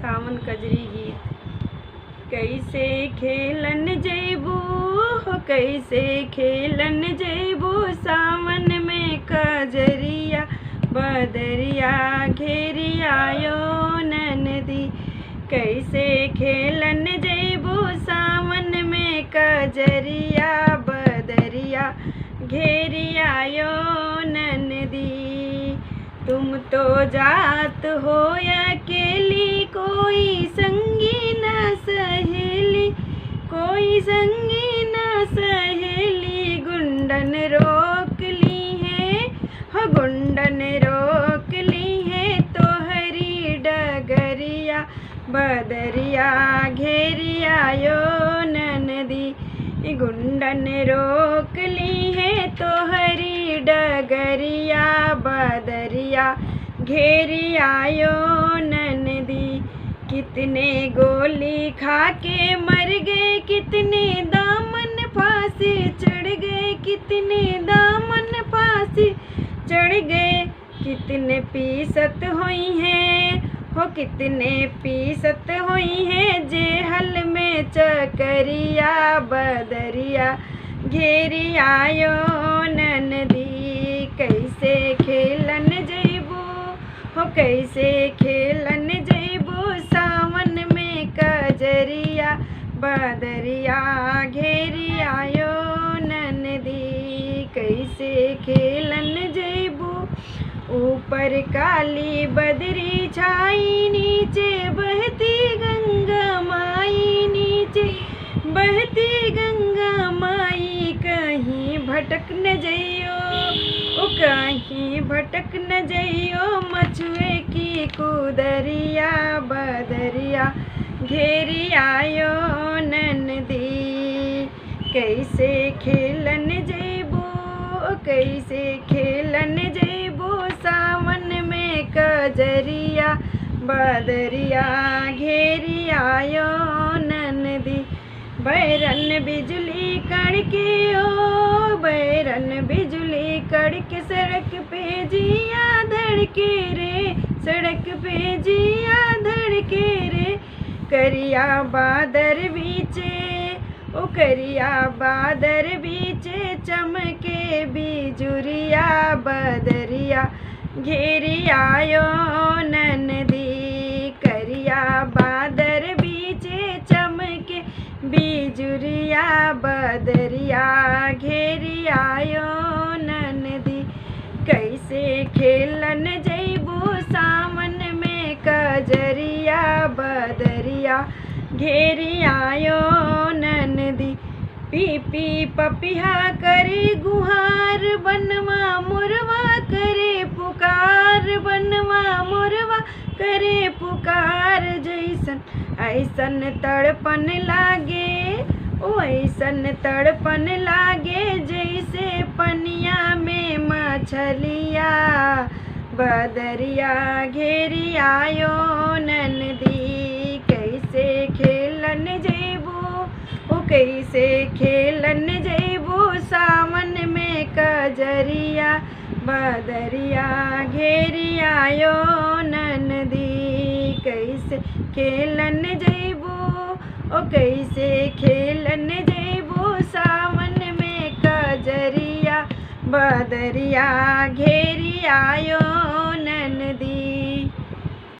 सावन कजरी गीत। कैसे खेलन जैबू हो कैसे खेलन जैबू सावन में कजरिया बदरिया घेरी आयो ननदी। कैसे खेलन जैबू सावन में कजरिया बदरिया घेरी आयो ननदी। तुम तो जात हो अकेली कोई संगी न सहेली कोई संगी न सहेली। गुंडन रोक ली है हो गुंडन रोक ली है तोहरी डगरिया बदरिया घेरी आयो ननदी। गुंडन रोक ली है तोहरी डगरिया बदरिया घेरी आयो ननदी। कितने गोली खा के मर गए कितने दामन फांसी चढ़ गए कितने दामन फांसी चढ़ गए। कितने पीसत हुई हैं हो कितने पीसत हुई हैं जेहल में चकरिया बदरिया घेरी आयो ननदी। कैसे खेलन जैबू हो कैसे खेलन जैबू सावन में कजरिया बदरिया घेरी आयो ननदी। कैसे खेलन जैबू ऊपर काली बदरी छाई नीचे बहती गंगा माई नीचे बहती गंगा माई। कहीं भटक न जइयो ओ कहीं भटक न जइयो मछुए की कुदरिया बदरिया घेरी आयो ननदी। कैसे खेलन जइबू कैसे खेलन जइबू सावन में कजरिया बदरिया घेरी आयो ननदी। बैरन बिजली कड़के ओ बैरन बिजली कड़के सड़क पे जिया धड़के रे सड़क पे जिया धड़के रे। करिया बादर बीचे ओ करिया बादर बीचे चमके बिजुरिया बदरिया घेरी आयो ननदी। करिया बादर बीचे चमके बिजुरिया बदरिया घेरी आयो ननदी। कैसे खेलन जैबू सावन में कजरिया बदरिया घेरी आयो ननदी। पी पी पपिहा करे गुहार बनवा मुरवा करे पुकार बनवा मुरवा करे पुकार। जैसन ऐसन तड़पन लागे ओ ऐसन तड़पन लागे जैसे पनिया में मछलिया बदरिया घेरी आयो ननदी। कैसे खेलन जैबू ओ कैसे खेलन जैबू सावन में कजरिया बदरिया घेरी आयो ननदी। कैसे खेलन जैबू ओ कैसे खेलन जैबू सावन में कजरिया बदरिया घेरी आयो